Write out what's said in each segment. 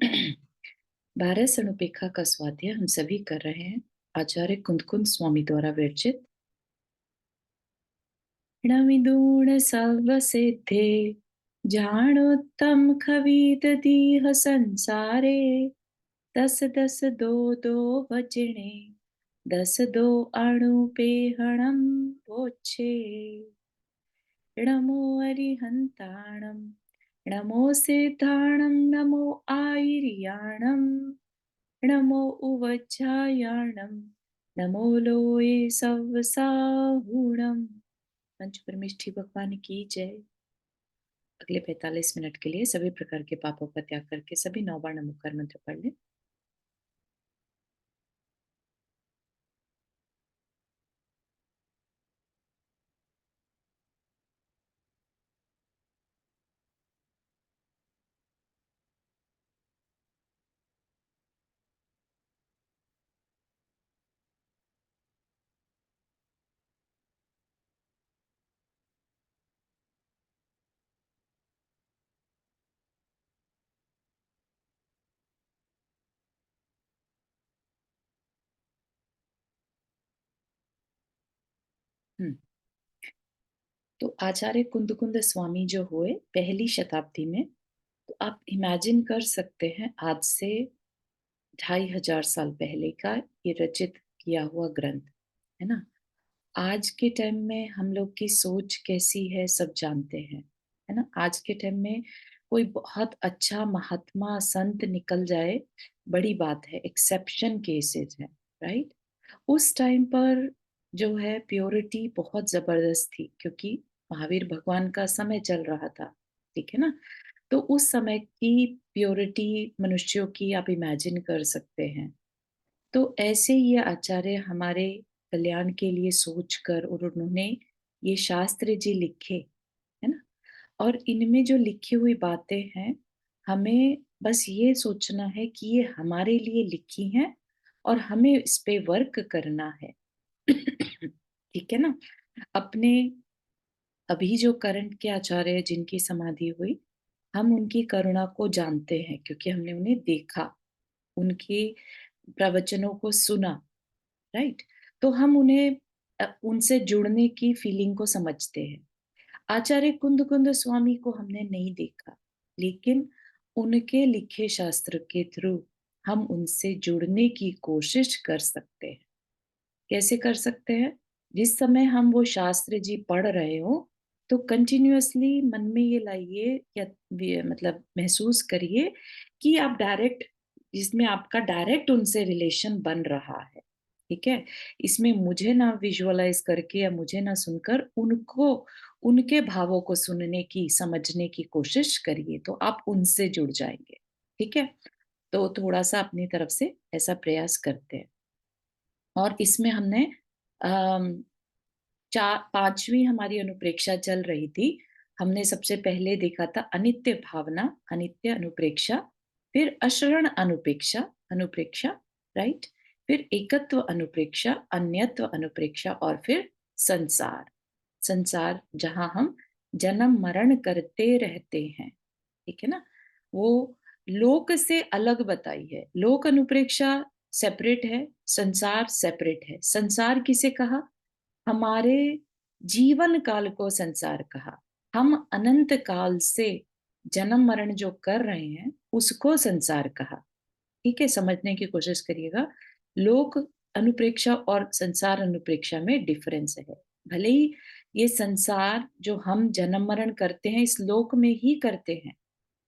भारत सणुपेखा का स्वाध्याय हम सभी कर रहे हैं आचार्य कुंदकुंद स्वामी द्वारा विरचित। णविदूण सर्व सिद्धे जाणोत्तम खवीद दीह संसारे। दस दस दो दो वजने दस दो अणुपेहणम पोछे। नमो अरिहंताणम नमो सिद्धाणम नमो आयर्याणम नमो उवज्जायाणम नमो लोये सवसाहुणम। पंच परमेष्ठी भगवान की जय। अगले 45 मिनट के लिए सभी प्रकार के पापों का त्याग करके सभी 9 बार नमोकार मंत्र पढ़ लें। तो आचार्य कुंदकुंद स्वामी जो हुए पहली शताब्दी में, तो आप इमेजिन कर सकते हैं आज से 2500 साल पहले का ये रचित किया हुआ ग्रंथ है ना। आज के टाइम में हम लोग की सोच कैसी है सब जानते हैं, है ना। आज के टाइम में कोई बहुत अच्छा महात्मा संत निकल जाए बड़ी बात है, एक्सेप्शन केसेस है, राइट। उस टाइम पर जो है प्योरिटी बहुत जबरदस्त थी, क्योंकि महावीर भगवान का समय चल रहा था, ठीक है ना। तो उस समय की प्योरिटी मनुष्यों की आप इमेजिन कर सकते हैं। तो ऐसे ये आचार्य हमारे कल्याण के लिए सोचकर और उन्होंने ये शास्त्र जी लिखे, है ना। और इनमें जो लिखी हुई बातें हैं, हमें बस ये सोचना है कि ये हमारे लिए लिखी हैं और हमें इस पे वर्क करना है। ठीक है ना। अपने अभी जो करंट के आचार्य जिनकी समाधि हुई, हम उनकी करुणा को जानते हैं क्योंकि हमने उन्हें देखा, उनके प्रवचनों को सुना, राइट। तो हम उन्हें उनसे जुड़ने की फीलिंग को समझते हैं। आचार्य कुंद स्वामी को हमने नहीं देखा, लेकिन उनके लिखे शास्त्र के थ्रू हम उनसे जुड़ने की कोशिश कर सकते हैं। कैसे कर सकते हैं? जिस समय हम वो शास्त्र जी पढ़ रहे हो, तो कंटिन्यूअसली मन में ये लाइए या मतलब महसूस करिए कि आप डायरेक्ट, जिसमें आपका डायरेक्ट उनसे रिलेशन बन रहा है, ठीक है। इसमें मुझे ना विजुअलाइज करके या मुझे ना सुनकर उनको, उनके भावों को सुनने की, समझने की कोशिश करिए, तो आप उनसे जुड़ जाएंगे, ठीक है। तो थोड़ा सा अपनी तरफ से ऐसा प्रयास करते हैं। और इसमें हमने अम, चार पांचवी हमारी अनुप्रेक्षा चल रही थी। हमने सबसे पहले देखा था अनित्य भावना, अनित्य अनुप्रेक्षा, फिर अशरण अनुपेक्षा, अनुप्रेक्षा, राइट। फिर एकत्व अनुप्रेक्षा, अन्यत्व अनुप्रेक्षा, और फिर संसार, संसार जहां हम जन्म मरण करते रहते हैं, ठीक है ना। वो लोक से अलग बताई है। लोक अनुप्रेक्षा सेपरेट है, संसार सेपरेट है। संसार किसे कहा? हमारे जीवन काल को संसार कहा। हम अनंत काल से जन्म मरण जो कर रहे हैं उसको संसार कहा, ठीक है। समझने की कोशिश करिएगा। लोक अनुप्रेक्षा और संसार अनुप्रेक्षा में डिफरेंस है। भले ही ये संसार जो हम जन्म मरण करते हैं इस लोक में ही करते हैं,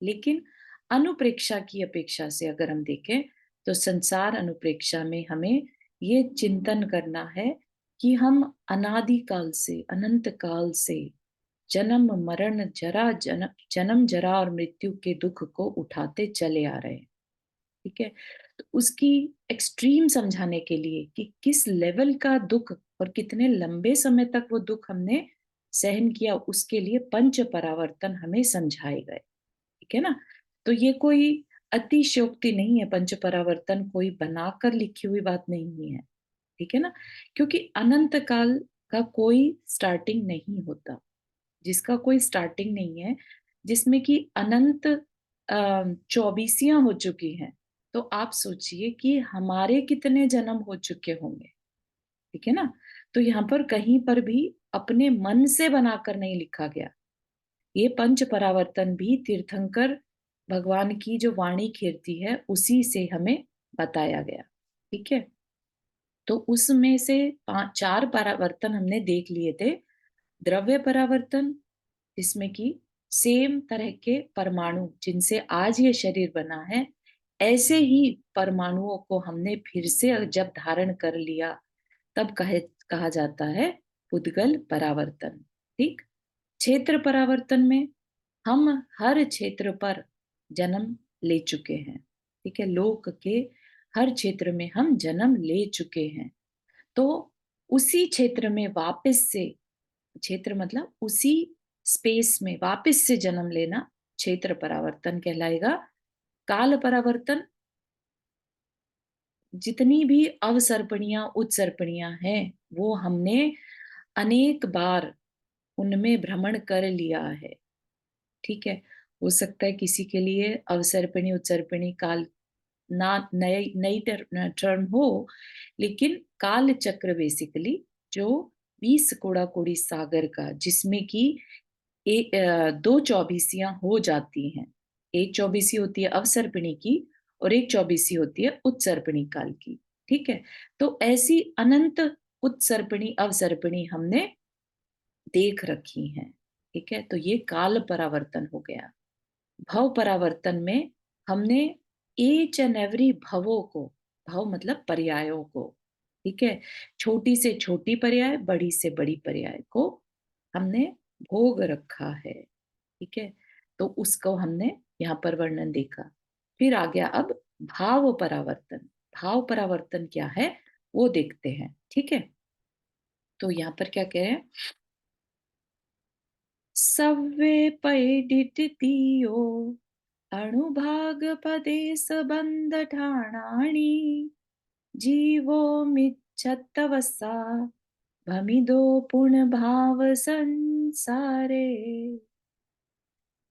लेकिन अनुप्रेक्षा की अपेक्षा से अगर हम देखें तो संसार अनुप्रेक्षा में हमें ये चिंतन करना है कि हम अनादि काल से, अनंत काल से जन्म मरण जरा जन्म जरा और मृत्यु के दुख को उठाते चले आ रहे हैं, ठीक है। तो उसकी एक्सट्रीम समझाने के लिए कि किस लेवल का दुख और कितने लंबे समय तक वो दुख हमने सहन किया, उसके लिए पंच परावर्तन हमें समझाए गए, ठीक है ना। तो ये कोई अतिशयोक्ति नहीं है, पंच परावर्तन कोई बनाकर लिखी हुई बात नहीं है, ठीक है ना। क्योंकि अनंत काल का कोई स्टार्टिंग नहीं होता, जिसका कोई स्टार्टिंग नहीं है, जिसमें कि अनंत 24 हो चुकी हैं, तो आप सोचिए कि हमारे कितने जन्म हो चुके होंगे, ठीक है ना? तो यहाँ पर कहीं पर भी अपने मन से बनाकर नहीं लिखा गया। ये पंच परावर्तन भी तीर्थंकर भगवान की जो वाणी कीर्ति है, उसी से हमें बताया गया, ठीक है? तो उसमें से 4 परावर्तन हमने देख लिए थे। द्रव्य परावर्तन, जिसमें कि सेम तरह के परमाणु जिनसे आज ये शरीर बना है, ऐसे ही परमाणुओं को हमने फिर से जब धारण कर लिया, तब कहा जाता है पुद्गल परावर्तन, ठीक? क्षेत्र परावर्तन में हम हर क्षेत्र पर जन्म ले चुके हैं, ठीक है? लोक के हर क्षेत्र में हम जन्म ले चुके हैं। तो उसी क्षेत्र में वापस से, क्षेत्र मतलब उसी स्पेस में वापस से जन्म लेना क्षेत्र परावर्तन कहलाएगा। काल परावर्तन, जितनी भी अवसर्पणियां उत्सर्पणियां हैं, वो हमने अनेक बार उनमें भ्रमण कर लिया है, ठीक है? हो सकता है किसी के लिए अवसर्पिणी उत्सर्पिणी काल ना नई नई टर्म हो, लेकिन काल चक्र बेसिकली जो 20 कोड़ा कोड़ी सागर का, जिसमें कि 2 24 हो जाती हैं। एक 24 होती है अवसर्पिणी की और एक 24 होती है उत्सर्पिणी काल की, ठीक है? तो ऐसी अनंत उत्सर्पिणी अवसर्पिणी हमने देख रखी हैं, ठीक है? तो ये काल परावर्तन हो गया। भव परावर्तन में हमने ईच एंड एवरी भवों को, भव मतलब पर्यायों को, ठीक है? छोटी से छोटी पर्याय, बड़ी से बड़ी पर्याय को हमने भोग रखा है, ठीक है? तो उसको हमने यहाँ पर वर्णन देखा। फिर आ गया अब भाव परावर्तन। भाव परावर्तन क्या है वो देखते हैं, ठीक है? तो यहाँ पर क्या कह रहे हैं? सव्वे पैडिटियो अणुभाग पदे सबंध ठाणाणी जीवो मिच्छत्तवसा भमिदो पूर्ण भाव संसारे।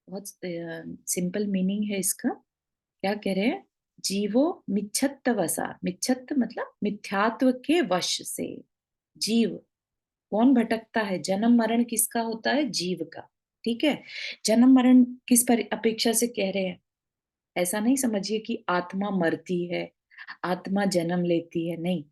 बहुत सिंपल मीनिंग है इसका। क्या कह रहे हैं? जीवो मिच्छत्तवसा, मिच्छत्त मतलब मिथ्यात्व के वश से। जीव कौन भटकता है? जन्म मरण किसका होता है? जीव का, ठीक है? जन्म मरण किस पर अपेक्षा से कह रहे हैं? ऐसा नहीं समझिए कि आत्मा मरती है, आत्मा जन्म लेती है, नहीं।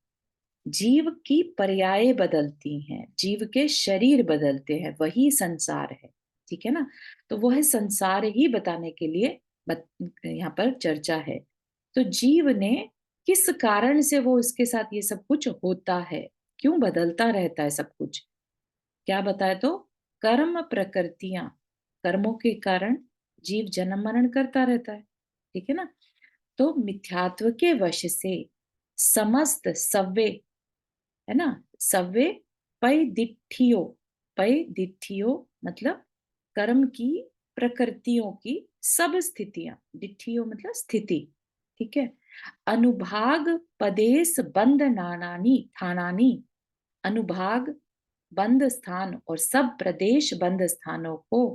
जीव की पर्याय बदलती हैं, जीव के शरीर बदलते हैं, वही संसार है, ठीक है ना? तो वह संसार ही बताने के लिए यहाँ पर चर्चा है। तो जीव ने किस कारण से वो इसके साथ ये सब कुछ होता है, क्यों बदलता रहता है सब कुछ, क्या बताए? तो कर्म प्रकृतियां, कर्मों के कारण जीव जन्म मरण करता रहता है, ठीक है ना? तो मिथ्यात्व के वश से समस्त सव्वे, है ना? सव्वे पैदिठ्ठियो, पैदिठ्ठियो मतलब कर्म की प्रकृतियों की सब स्थितियां, डिठ्ठियो मतलब स्थिति, ठीक है? अनुभाग पदेश बंध नानानी थानानी, अनुभाग बंद स्थान और सब प्रदेश बंद स्थानों को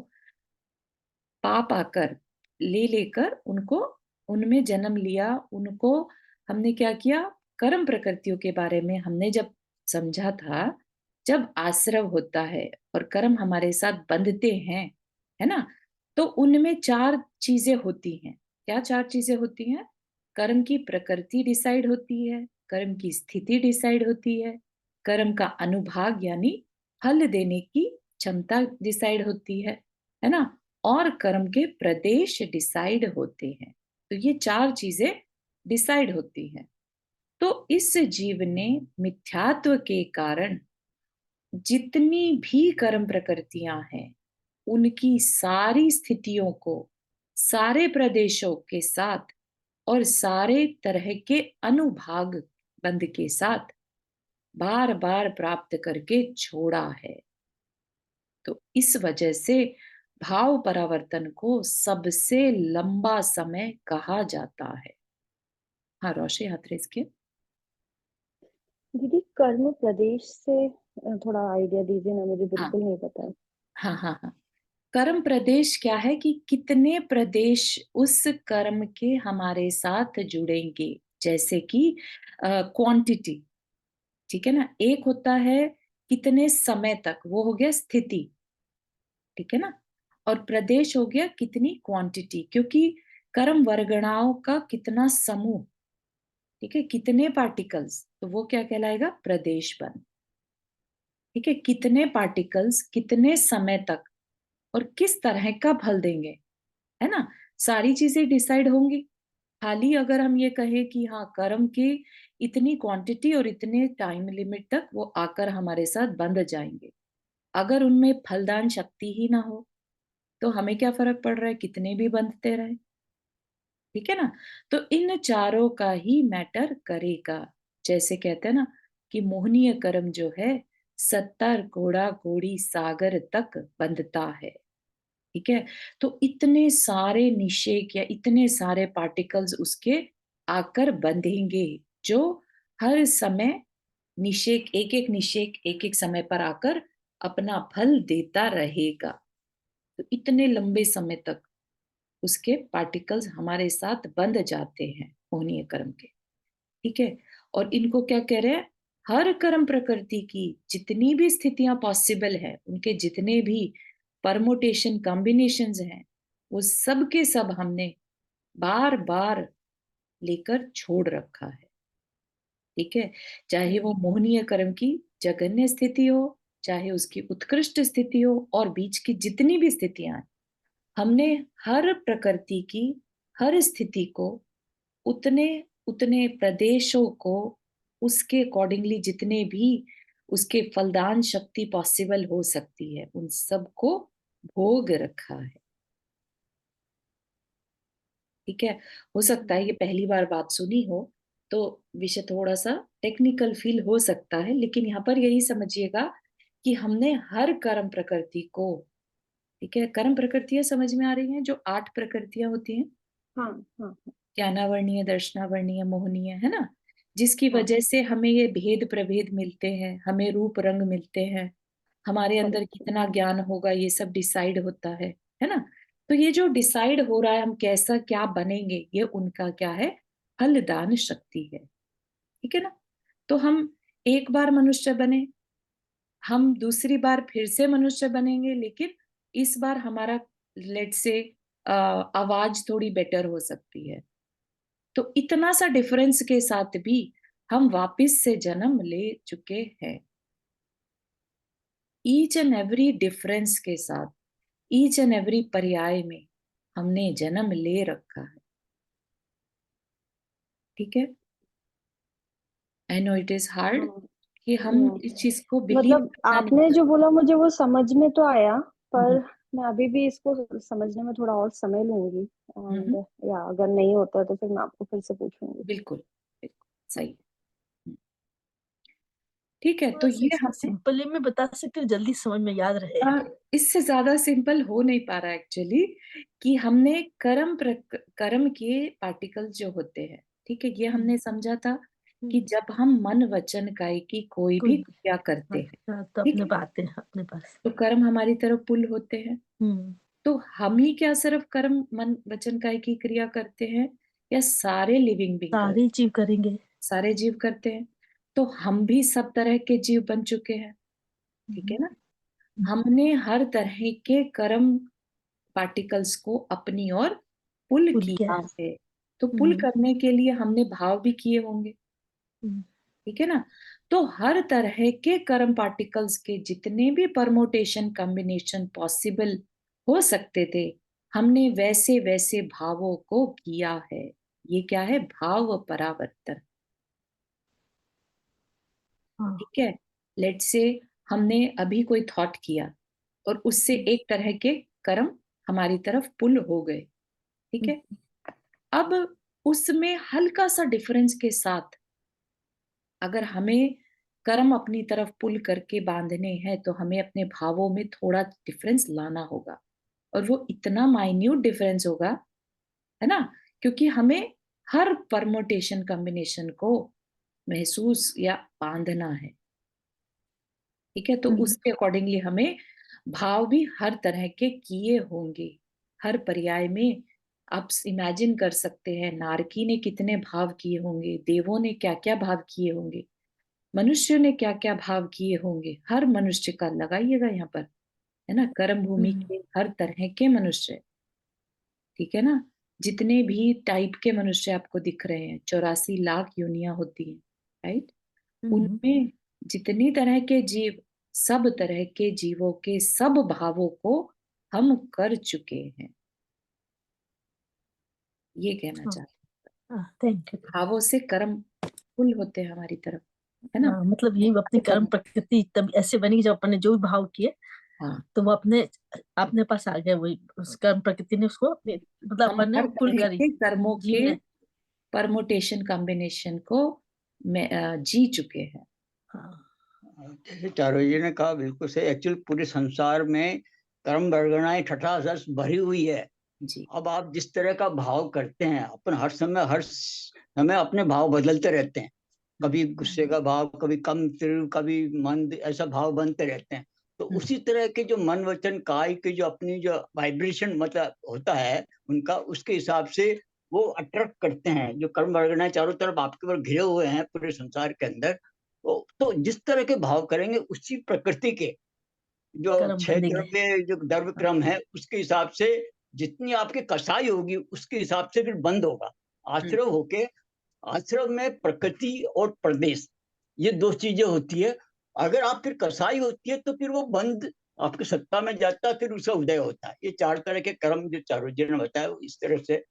पा पाकर, ले लेकर उनको, उनमें जन्म लिया, उनको हमने क्या किया? कर्म प्रकृतियों के बारे में हमने जब समझा था, जब आश्रव होता है और कर्म हमारे साथ बंधते हैं, है ना? तो उनमें 4 चीजें होती हैं। क्या 4 चीजें होती हैं? कर्म की प्रकृति डिसाइड होती है, कर्म की स्थिति डिसाइड होती है, कर्म का अनुभाग यानी फल देने की क्षमता डिसाइड होती है ना? और कर्म के प्रदेश डिसाइड होते हैं। तो ये 4 चीजें डिसाइड होती हैं। तो इस जीव ने मिथ्यात्व के कारण जितनी भी कर्म प्रकृतियां हैं, उनकी सारी स्थितियों को सारे प्रदेशों के साथ और सारे तरह के अनुभाग बंद के साथ बार बार प्राप्त करके छोड़ा है। तो इस वजह से भाव परावर्तन को सबसे लंबा समय कहा जाता है। हाँ, रोशे हाथ रेस किए। दीदी कर्म प्रदेश से थोड़ा आइडिया दीजिए ना, मुझे हाँ बिल्कुल नहीं पता है। हाँ हाँ हाँ। कर्म प्रदेश क्या है कि कितने प्रदेश उस कर्म के हमारे साथ जुड़ेंगे, जैसे कि क्वांटिटी, ठीक है ना। एक होता है कितने समय तक, वो हो गया स्थिति, ठीक है ना। और प्रदेश हो गया कितनी क्वांटिटी, क्योंकि कर्म वर्गणाओं का कितना समूह, ठीक है, कितने पार्टिकल्स, तो वो क्या कहलाएगा, प्रदेश बन, ठीक है। कितने पार्टिकल्स कितने समय तक और किस तरह का फल देंगे, है ना, सारी चीजें डिसाइड होंगी। खाली अगर हम ये कहें कि हाँ कर्म की इतनी क्वांटिटी और इतने टाइम लिमिट तक वो आकर हमारे साथ बंध जाएंगे, अगर उनमें फलदान शक्ति ही ना हो तो हमें क्या फर्क पड़ रहा है, कितने भी बंधते रहे, ठीक है ना। तो इन चारों का ही मैटर करेगा। जैसे कहते हैं ना कि मोहनीय कर्म जो है 70 घोड़ा घोड़ी सागर तक बंधता है, ठीक है। तो इतने सारे निषेक या इतने सारे पार्टिकल्स उसके आकर बंधेंगे, जो हर समय निषेक, एक एक निषेक एक एक समय पर आकर अपना फल देता रहेगा। तो इतने लंबे समय तक उसके पार्टिकल्स हमारे साथ बंध जाते हैं मोहनीय कर्म के, ठीक है। और इनको क्या कह रहे हैं, हर कर्म प्रकृति की जितनी भी स्थितियां पॉसिबल है, उनके जितने भी परमुटेशन कॉम्बिनेशंस हैं, वो सब के सब हमने बार बार लेकर छोड़ रखा है, ठीक है। चाहे वो मोहनीय कर्म की जघन्य स्थिति हो, चाहे उसकी उत्कृष्ट स्थिति हो, और बीच की जितनी भी स्थितियां हैं, हमने हर प्रकृति की हर स्थिति को, उतने उतने प्रदेशों को, उसके अकॉर्डिंगली जितने भी उसके फलदान शक्ति पॉसिबल हो सकती है, उन सबको भोग रखा है, ठीक है। हो सकता है ये पहली बार बात सुनी हो तो विषय थोड़ा सा टेक्निकल फील हो सकता है, लेकिन यहाँ पर यही समझिएगा कि हमने हर कर्म प्रकृति को, ठीक है, कर्म प्रकृतियां समझ में आ रही हैं, जो 8 प्रकृतियां होती हैं, हाँ हाँ ज्ञानावर्णीय दर्शनावर्णीय मोहनीय, है ना, जिसकी हाँ। वजह से हमें ये भेद प्रभेद मिलते हैं, हमें रूप रंग मिलते हैं, हमारे अंदर करेक्ट। कितना ज्ञान होगा ये सब डिसाइड होता है ना। तो ये जो डिसाइड हो रहा है हम कैसा क्या बनेंगे, ये उनका क्या है, फलदान शक्ति है, ठीक है ना। तो हम एक बार मनुष्य बने, हम दूसरी बार फिर से मनुष्य बनेंगे, लेकिन इस बार हमारा लेट से आवाज थोड़ी बेटर हो सकती है। तो इतना सा डिफरेंस के साथ भी हम वापस से जन्म ले चुके हैं, ईच एंड एवरी डिफरेंस के साथ, ईच एंड एवरी पर्याय में हमने जन्म ले रखा है, ठीक है। I know it is hard हाँ। कि हम हम्म, इस चीज को बिलीव मतलब करना नहीं आपने कर। जो बोला मुझे वो समझ में तो आया, पर हम्म, मैं अभी भी इसको समझने में थोड़ा और समय लूंगी। हम्म, एंड या अगर नहीं होता तो फिर मैं आपको फिर से पूछूंगी। बिल्कुल बिल्कुल सही है। ठीक है, तो थोड़ा सा ये इसको हमने सिंपली में बता सकते हो, जल्दी समझ में याद रहे। इससे ज्यादा सिंपल हो नहीं पा रहा एक्चुअली, कि हमने कर्म के पार्टिकल्स जो होते हैं, ठीक है, ये हमने समझा था कि हम्म, जब हम मन वचन काय की कोई भी कोई क्रिया करते हैं, अच्छा, तो ठीक अपने है, बातें हैं अपने पास। तो कर्म हमारी तरफ पुल होते हैं। हम्म। तो हम ही क्या सिर्फ कर्म मन वचन काय की क्रिया करते हैं, या सारे लिविंग बींग कर, सारे जीव करेंगे। सारे जीव करते हैं। तो हम भी सब तरह के जीव बन चुके हैं, ठीक हम्म, है ना। हमने हर तरह के कर्म पार्टिकल्स को अपनी ओर पुल भूल गया किया है। है। तो पुल हम्म, करने के लिए हमने भाव भी किए होंगे, हम्म, ठीक है ना। तो हर तरह के कर्म पार्टिकल्स के जितने भी परमोटेशन कॉम्बिनेशन पॉसिबल हो सकते थे, हमने वैसे वैसे भावों को किया है। ये क्या है, भाव परावर्तन, हाँ। ठीक है। लेट से हमने अभी कोई थॉट किया और उससे हम्म, एक तरह के कर्म हमारी तरफ पुल हो गए, ठीक हम्म, है। अब उसमें हल्का सा डिफरेंस के साथ अगर हमें कर्म अपनी तरफ पुल करके बांधने हैं, तो हमें अपने भावों में थोड़ा डिफरेंस लाना होगा, और वो इतना माइन्यूट डिफरेंस होगा, है ना, क्योंकि हमें हर परमुटेशन कॉम्बिनेशन को महसूस या बांधना है, ठीक है। तो हम्म, उसके अकॉर्डिंगली हमें भाव भी हर तरह के किए होंगे। हर पर्याय में आप इमेजिन कर सकते हैं नारकी ने कितने भाव किए होंगे, देवों ने क्या क्या भाव किए होंगे, मनुष्य ने क्या क्या भाव किए होंगे। हर मनुष्य का लगाइएगा यहाँ पर, है ना, कर्म भूमि हम्म, के हर तरह के मनुष्य, ठीक है ना। जितने भी टाइप के मनुष्य आपको दिख रहे हैं, 84 लाख योनियां होती हैं, राइट। हम्म, उनमें जितनी तरह के जीव, सब तरह के जीवों के सब भावों को हम कर चुके हैं, ये कहना हाँ, चाहते हाँ, थैंक यू। हैं। भावों से कर्म फुल होते हैं हमारी तरफ, है ना। हाँ, मतलब ये अपनी कर्म कर्म, प्रकृति तब ऐसे बनी जब अपने जो भी भाव किए हाँ, तो वो अपने अपने पास आ गए, वही उस कर्म प्रकृति ने उसको मतलब हम अपन ने हर पुल तरह करी के कर्मों के जीवने। परमुटेशन कॉम्बिनेशन को जी चुके हैं। हाँ, जैसे चारों जी ने कहा बिल्कुल सही। एक्चुअली पूरे संसार में कर्म वर्गणाएं ठठास भरी हुई है। जी, अब आप जिस तरह का भाव करते हैं, अपन हर समय अपने भाव बदलते रहते हैं। कभी गुस्से का भाव, कभी कम तीव्र, कभी मंद, ऐसा भाव बनते रहते हैं। तो उसी तरह के जो मन वचन काय की जो अपनी जो वाइब्रेशन मतलब होता है उनका, उसके हिसाब से वो अट्रैक्ट करते हैं। जो कर्म वर्गणाएं चारों तरफ आपके ऊपर घिरे हुए हैं पूरे संसार के अंदर, तो जिस तरह के भाव करेंगे उसी प्रकृति के जो कर्म छह बंदेंगे। द्रव्य जो द्रव्य हाँ, क्रम है उसके हिसाब से जितनी आपकी कसाई होगी उसके हिसाब से फिर बंद होगा। आश्रव होके, आश्रव में प्रकृति और प्रदेश, ये दो चीजें होती है। अगर आप फिर कसाई होती है तो फिर वो बंद आपकी सत्ता में जाता है, फिर उसका उदय होता है। ये चार तरह के कर्म जो चारों जी ने बताया, इस तरह से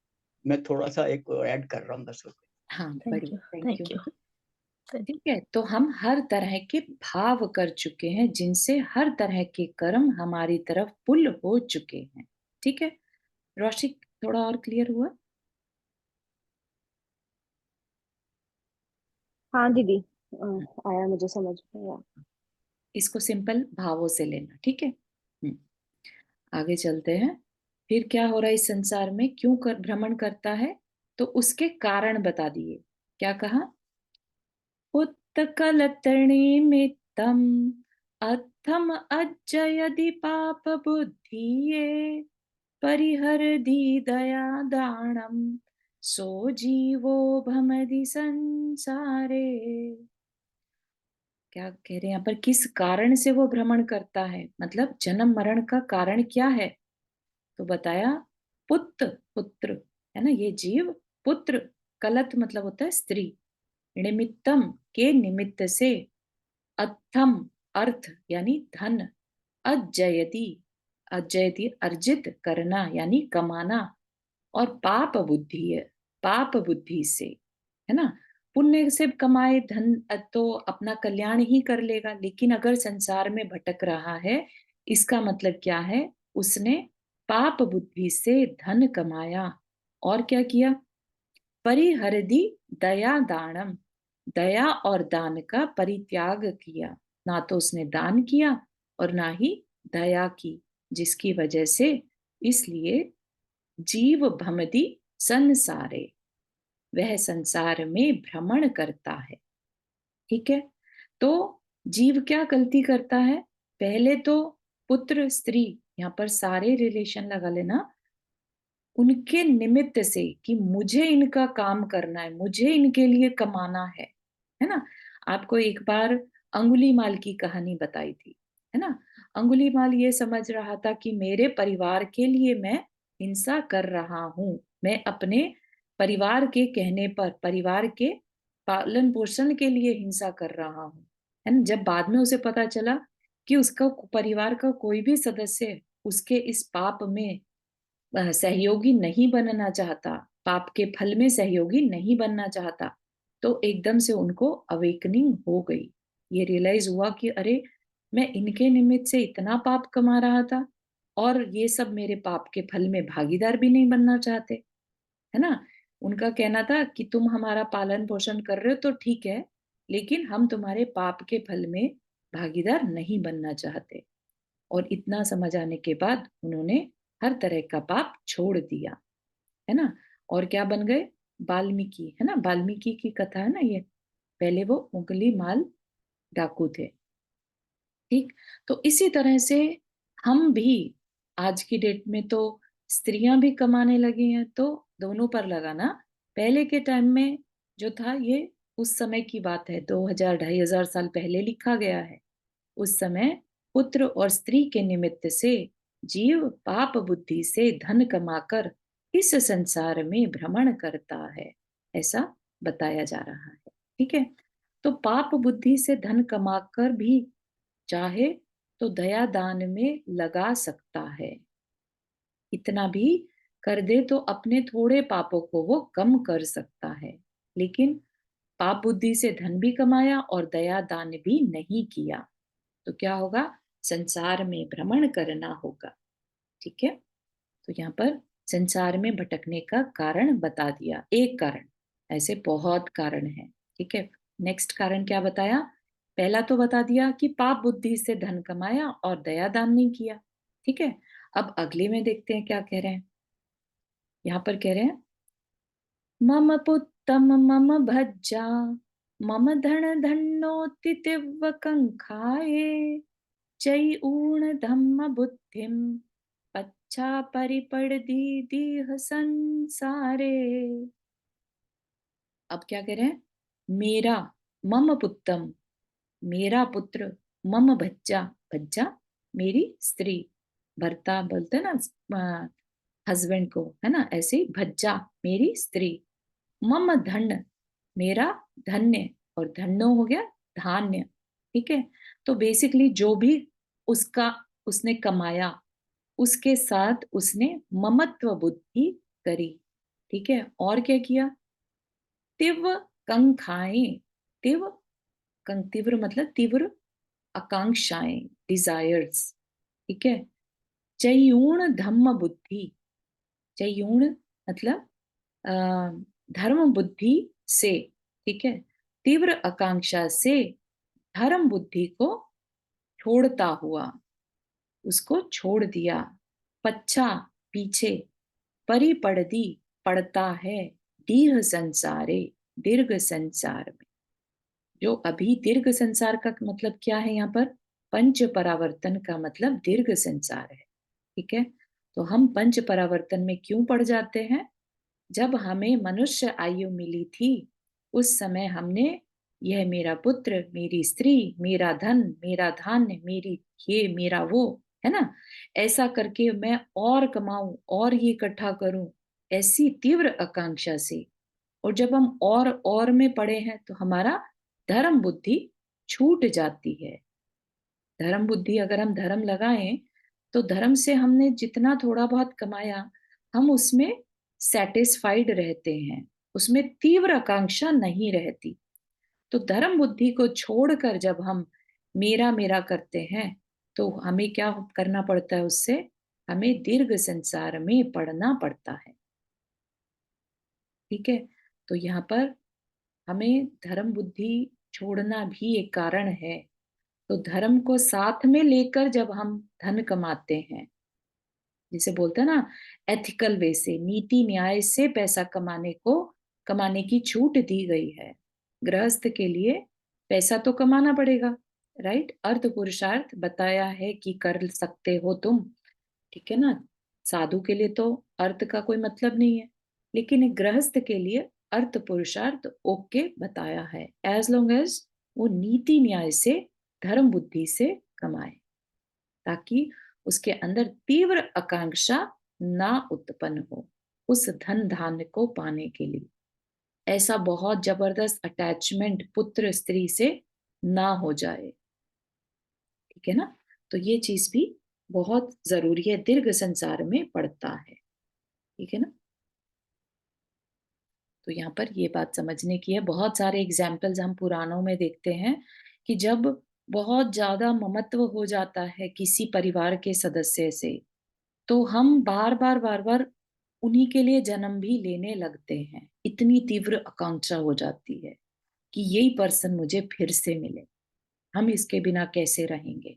मैं थोड़ा सा एक ऐड कर रहा हूँ बस। हाँ, थैंक बढ़िया, you, thank you. Thank you, thank ठीक है, तो हम हर तरह के भाव कर चुके हैं जिनसे हर तरह के कर्म हमारी तरफ पुल हो चुके हैं। ठीक है, रोशी, थोड़ा और क्लियर हुआ? हाँ दीदी, आया मुझे समझ में आया। इसको सिंपल भावों से लेना, ठीक है। आगे चलते हैं। फिर क्या हो रहा है इस संसार में, क्यों भ्रमण करता है, तो उसके कारण बता दिए। क्या कहा? उत्कलतरणिमित्तम् अथम अज्जयदि पाप बुद्धिये परिहरदि दया दानम सो जीवो भमदि संसारे। क्या कह रहे हैं यहाँ पर, किस कारण से वो भ्रमण करता है, मतलब जन्म मरण का कारण क्या है। तो बताया, पुत्र, पुत्र, है ना, ये जीव पुत्र, कलत मतलब होता है स्त्री, निमित्तम के निमित्त से, अथम अर्थ यानी धन, अजयति, अजयति अर्जित करना यानी कमाना, और पाप बुद्धि है, पाप बुद्धि से, है ना। पुण्य से कमाए धन तो अपना कल्याण ही कर लेगा, लेकिन अगर संसार में भटक रहा है, इसका मतलब क्या है, उसने पाप बुद्धि से धन कमाया और क्या किया, परिहरदि दया दानम, दया और दान का परित्याग किया। ना तो उसने दान किया और ना ही दया की, जिसकी वजह से, इसलिए जीव भमदी संसारे, वह संसार में भ्रमण करता है। ठीक है, तो जीव क्या गलती करता है, पहले तो पुत्र स्त्री, यहाँ पर सारे रिलेशन लगा लेना, उनके निमित्त से कि मुझे इनका काम करना है, मुझे इनके लिए कमाना है ना। आपको एक बार अंगुलीमाल की कहानी बताई थी, है ना। अंगुलीमाल ये समझ रहा था कि मेरे परिवार के लिए मैं हिंसा कर रहा हूं, मैं अपने परिवार के कहने पर, परिवार के पालन पोषण के लिए हिंसा कर रहा हूं, है ना। जब बाद में उसे पता चला कि उसका परिवार का कोई भी सदस्य उसके इस पाप में सहयोगी नहीं बनना चाहता, पाप के फल में सहयोगी नहीं बनना चाहता, तो एकदम से उनको अवेकनिंग हो गई। ये रियलाइज हुआ कि अरे, मैं इनके निमित्त से इतना पाप कमा रहा था, और ये सब मेरे पाप के फल में भागीदार भी नहीं बनना चाहते, है ना। उनका कहना था कि तुम हमारा पालन पोषण कर रहे हो तो ठीक है, लेकिन हम तुम्हारे पाप के फल में भागीदार नहीं बनना चाहते। और इतना समझ आने के बाद उन्होंने हर तरह का पाप छोड़ दिया, है ना। और क्या बन गए, वाल्मीकि, है ना, वाल्मीकि की कथा है ना ये। पहले वो उंगली माल डाकू थे। ठीक, तो इसी तरह से हम भी आज की डेट में तो स्त्रियां भी कमाने लगी हैं, तो दोनों पर लगा ना। पहले के टाइम में जो था, ये उस समय की बात है, 2000 2500 साल पहले लिखा गया है। उस समय पुत्र और स्त्री के निमित्त से जीव पाप बुद्धि से धन कमाकर इस संसार में भ्रमण करता है, ऐसा बताया जा रहा है। ठीक है, तो पाप बुद्धि से धन कमाकर भी चाहे तो दया दान में लगा सकता है। इतना भी कर दे तो अपने थोड़े पापों को वो कम कर सकता है। लेकिन पाप बुद्धि से धन भी कमाया और दया दान भी नहीं किया, तो क्या होगा? संसार में भ्रमण करना होगा। ठीक है, तो यहाँ पर संसार में भटकने का कारण बता दिया, एक कारण, ऐसे बहुत कारण है। ठीक है, नेक्स्ट कारण क्या बताया? पहला तो बता दिया कि पाप बुद्धि से धन कमाया और दया दान नहीं किया। ठीक है, अब अगले में देखते हैं क्या कह रहे हैं। यहाँ पर कह रहे हैं, मम पुत्तम मम भज्जा मम धन धन्नोति तिव्व कंखाये चै ऊर्ण धम्म बुद्धिम पच्छा परिपड़दी दीह संसारे। अब क्या कह रहे हैं? मेरा, मम पुत्तम, मेरा पुत्र, मम भज्जा, भज्जा मेरी स्त्री, भर्ता बोलते ना हस्बैंड को, है ना, ऐसे ही भज्जा मेरी स्त्री, मम धन मेरा धन्य, और धन्नो हो गया धान्य। ठीक है, तो बेसिकली जो भी उसका उसने कमाया, उसके साथ उसने ममत्व बुद्धि करी। ठीक है, और क्या किया? तीव्र कंखाएं, तीव्र तीव्र मतलब तीव्र आकांक्षाएं, डिजायर्स। ठीक है, चयूण धम्म बुद्धि, चयूण मतलब अ, धर्म बुद्धि से। ठीक है, तीव्र आकांक्षा से धर्म बुद्धि को छोड़ता हुआ, उसको छोड़ दिया। पच्छा पीछे, परिपड़दी पड़ता है, दीर्घ संसारे दीर्घ संसार में। जो अभी दीर्घ संसार का मतलब क्या है? यहाँ पर पंच परावर्तन का मतलब दीर्घ संसार है। ठीक है, तो हम पंच परावर्तन में क्यों पड़ जाते हैं? जब हमें मनुष्य आयु मिली थी, उस समय हमने यह मेरा पुत्र, मेरी स्त्री, मेरा धन, मेरा धान्य, मेरी ये मेरा वो, है ना, ऐसा करके मैं और कमाऊं और ये इकट्ठा करूं, ऐसी तीव्र आकांक्षा से। और जब हम और में पड़े हैं तो हमारा धर्म बुद्धि छूट जाती है। धर्म बुद्धि, अगर हम धर्म लगाएं तो धर्म से हमने जितना थोड़ा बहुत कमाया, हम उसमें सेटिस्फाइड रहते हैं, उसमें तीव्र आकांक्षा नहीं रहती। तो धर्म बुद्धि को छोड़कर जब हम मेरा मेरा करते हैं, तो हमें क्या करना पड़ता है? उससे हमें दीर्घ संसार में पड़ना पड़ता है। ठीक है, तो यहाँ पर हमें धर्म बुद्धि छोड़ना भी एक कारण है। तो धर्म को साथ में लेकर जब हम धन कमाते हैं, जिसे बोलते हैं ना एथिकल वे से, नीति न्याय से पैसा कमाने की छूट दी गई है। गृहस्थ के लिए पैसा तो कमाना पड़ेगा, राइट? अर्थ पुरुषार्थ बताया है कि कर सकते हो तुम। ठीक है ना, साधु के लिए तो अर्थ का कोई मतलब नहीं है, लेकिन एक गृहस्थ के लिए अर्थ पुरुषार्थ ओके बताया है, एज लॉन्ग एज वो नीति न्याय से धर्म बुद्धि से कमाए, ताकि उसके अंदर तीव्र आकांक्षा ना उत्पन्न हो उस धन धान्य को पाने के लिए। ऐसा बहुत जबरदस्त अटैचमेंट पुत्र स्त्री से ना हो जाए। ठीक है ना, तो ये चीज भी बहुत जरूरी है, दीर्घ संसार में पड़ता है। ठीक है ना, तो यहाँ पर ये बात समझने की है। बहुत सारे एग्जाम्पल्स हम पुराणों में देखते हैं कि जब बहुत ज्यादा ममत्व हो जाता है किसी परिवार के सदस्य से, तो हम बार बार उन्हीं के लिए जन्म भी लेने लगते हैं। इतनी तीव्र आकांक्षा हो जाती है कि यही पर्सन मुझे फिर से मिले, हम इसके बिना कैसे रहेंगे,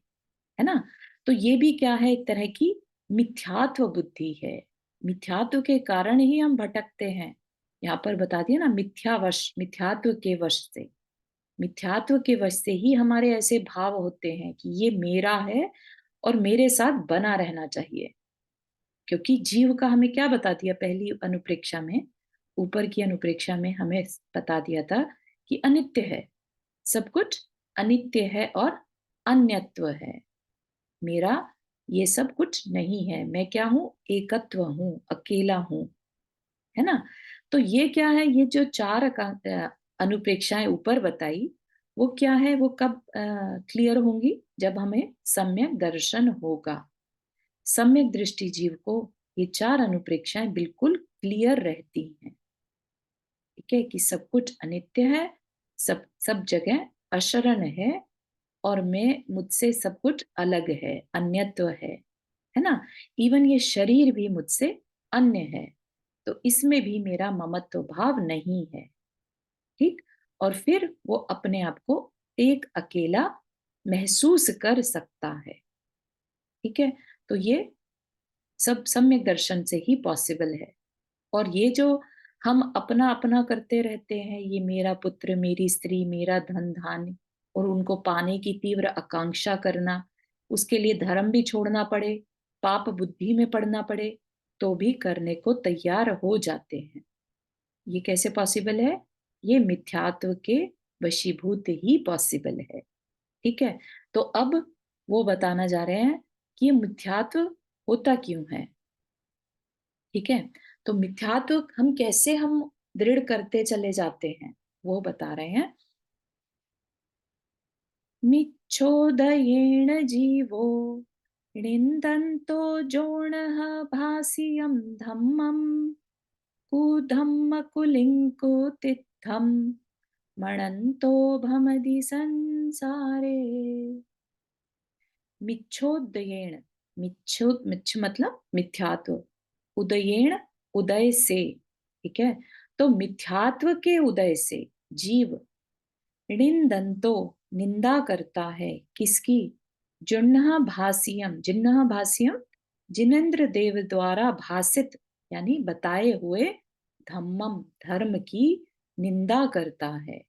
है ना। तो ये भी क्या है? एक तरह की मिथ्यात्व बुद्धि है। मिथ्यात्व के कारण ही हम भटकते हैं। यहाँ पर बता दिया ना, मिथ्यावश, मिथ्यात्व के वश से, मिथ्यात्व के वश से ही हमारे ऐसे भाव होते हैं कि ये मेरा है और मेरे साथ बना रहना चाहिए। क्योंकि जीव का हमें क्या बता दिया पहली अनुप्रेक्षा में, ऊपर की अनुप्रेक्षा में हमें बता दिया था कि अनित्य है, सब कुछ अनित्य है और अन्यत्व है। मेरा ये सब कुछ नहीं है, मैं क्या हूं, एकत्व हूं, अकेला हूं, है ना। तो ये क्या है, ये जो चार अनुप्रेक्षाएं ऊपर बताई वो क्या है, वो कब क्लियर होंगी, जब हमें सम्यक दर्शन होगा। सम्यक दृष्टि जीव को ये चार अनुप्रेक्षाएं बिल्कुल क्लियर रहती हैं, ठीक है, कि सब कुछ अनित्य है, सब जगह अशरण है, और मैं मुझसे सब कुछ अलग है, अन्यत्व है ना। इवन ये शरीर भी मुझसे अन्य है, तो इसमें भी मेरा ममत्व भाव नहीं है, ठीक। और फिर वो अपने आप को एक अकेला महसूस कर सकता है, ठीक है। तो ये सब सम्यक दर्शन से ही पॉसिबल है। और ये जो हम अपना अपना करते रहते हैं, ये मेरा पुत्र, मेरी स्त्री, मेरा धन धान्य, और उनको पाने की तीव्र आकांक्षा करना, उसके लिए धर्म भी छोड़ना पड़े, पाप बुद्धि में पड़ना पड़े, तो भी करने को तैयार हो जाते हैं। ये कैसे पॉसिबल है, ये मिथ्यात्व के वशीभूत ही पॉसिबल है, ठीक है। तो अब वो बताना जा रहे हैं कि ये मिथ्यात्व होता क्यों है, ठीक है। तो मिथ्यात्व हम दृढ़ करते चले जाते हैं, वो बता रहे हैं। मिच्छोदयेन जीवो निन्दन्तो जोणः भासियं धम्मं कुधम्म कुलिङ्कुतित्थं मणन्तो भमदि संसारे। मिच्छोदयेन, मिच्छ मतलब मिथ्यात्व, उदयेन उदय से, ठीक है। तो मिथ्यात्व के उदय से जीव ऋणदंतो निंदा करता है, किसकी, जुन्नह भासियम, जिन्नह भासियम, जिनेन्द्र देव द्वारा भासित यानी बताए हुए धम्मम, धर्म की निंदा करता है।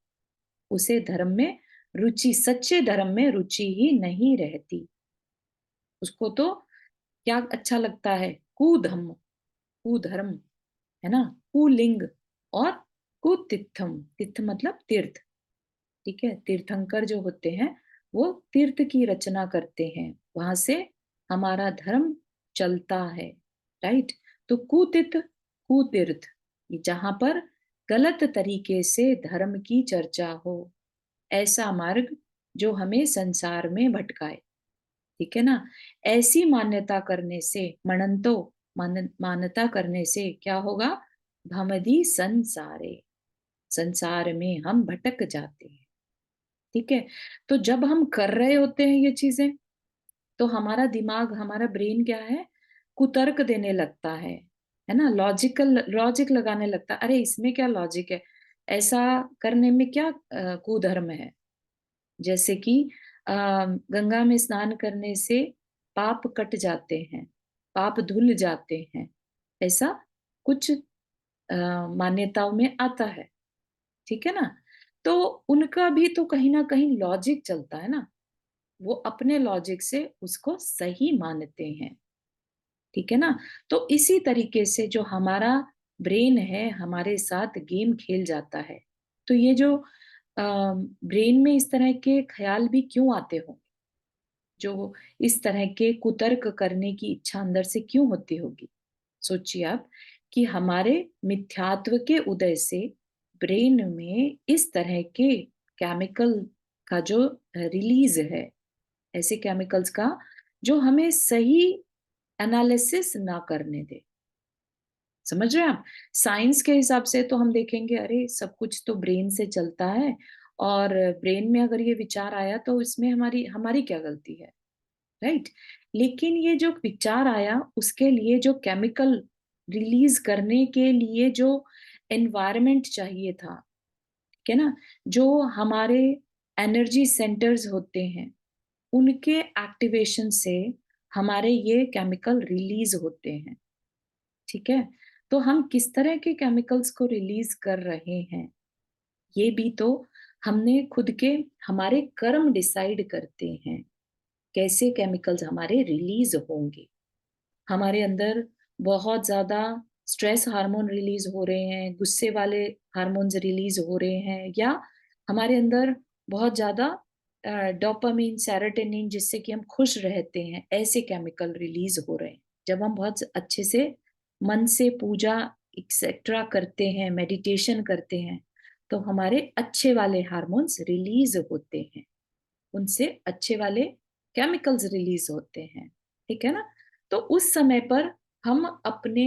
उसे धर्म में रुचि, सच्चे धर्म में रुचि ही नहीं रहती। उसको तो क्या अच्छा लगता है, कुधम्म, कुधर्म, है ना, कुलिंग, और कुतिर्थम, तीर्थ मतलब तीर्थ, ठीक है। तीर्थंकर जो होते हैं वो तीर्थ की रचना करते हैं, वहां से हमारा धर्म चलता है, राइट। तो कुतीर्थ, कुतीर्थ, जहां पर गलत तरीके से धर्म की चर्चा हो, ऐसा मार्ग जो हमें संसार में भटकाए, ठीक है ना। ऐसी मान्यता करने से, मनंतो मान्यता करने से क्या होगा, भमदी संसारे, संसार में हम भटक जाते हैं, ठीक है। तो जब हम कर रहे होते हैं ये चीजें, तो हमारा दिमाग, हमारा ब्रेन क्या है, कुतर्क देने लगता है ना, लॉजिक लगाने लगता है, अरे इसमें क्या लॉजिक है, ऐसा करने में क्या कुधर्म है। जैसे कि गंगा में स्नान करने से पाप कट जाते हैं, पाप धुल जाते हैं, ऐसा कुछ मान्यताओं में आता है, ठीक है ना। तो उनका भी तो कहीं ना कहीं लॉजिक चलता है ना, वो अपने लॉजिक से उसको सही मानते हैं, ठीक है ना। तो इसी तरीके से जो हमारा ब्रेन है हमारे साथ गेम खेल जाता है। तो ये जो ब्रेन में इस तरह के ख्याल भी क्यों आते हो, जो इस तरह के कुतर्क करने की इच्छा अंदर से क्यों होती होगी। सोचिए आप कि हमारे मिथ्यात्व के उदय से ब्रेन में इस तरह के केमिकल का जो रिलीज है, ऐसे केमिकल्स का जो हमें सही एनालिसिस ना करने दे। समझ रहे हैं आप, साइंस के हिसाब से तो हम देखेंगे अरे सब कुछ तो ब्रेन से चलता है, और ब्रेन में अगर ये विचार आया तो इसमें हमारी हमारी क्या गलती है, राइट। लेकिन ये जो विचार आया उसके लिए जो केमिकल रिलीज करने के लिए जो एनवायरनमेंट चाहिए था, ठीक है ना, जो हमारे एनर्जी सेंटर्स होते हैं उनके एक्टिवेशन से हमारे ये केमिकल रिलीज होते हैं, ठीक है। तो हम किस तरह के केमिकल्स को रिलीज कर रहे हैं, ये भी तो हमने खुद के, हमारे कर्म डिसाइड करते हैं, कैसे केमिकल्स हमारे रिलीज होंगे। हमारे अंदर बहुत ज्यादा स्ट्रेस हार्मोन रिलीज हो रहे हैं, गुस्से वाले हार्मोन्स रिलीज हो रहे हैं, या हमारे अंदर बहुत ज्यादा डोपामीन, सेरोटोनिन, जिससे कि हम खुश रहते हैं, ऐसे केमिकल रिलीज हो रहे हैं। जब हम बहुत अच्छे से मन से पूजा एक्सेट्रा करते हैं, मेडिटेशन करते हैं, तो हमारे अच्छे वाले हार्मोन्स रिलीज होते हैं, उनसे अच्छे वाले केमिकल्स रिलीज होते हैं, ठीक है ना। तो उस समय पर हम अपने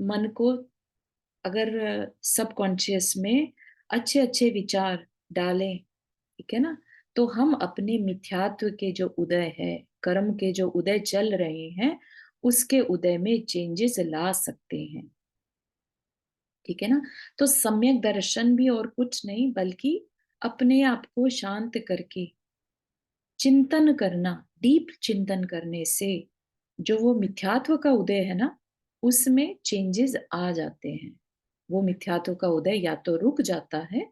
मन को अगर सबकॉन्शियस में अच्छे अच्छे विचार डालें, ठीक है ना, तो हम अपने मिथ्यात्व के जो उदय है, कर्म के जो उदय चल रहे हैं, उसके उदय में चेंजेस ला सकते हैं, ठीक है ना। तो सम्यक दर्शन भी और कुछ नहीं बल्कि अपने आप को शांत करके चिंतन करना, डीप चिंतन करने से जो वो मिथ्यात्व का उदय है ना, उसमें चेंजेस आ जाते हैं। वो मिथ्यात्व का उदय या तो रुक जाता है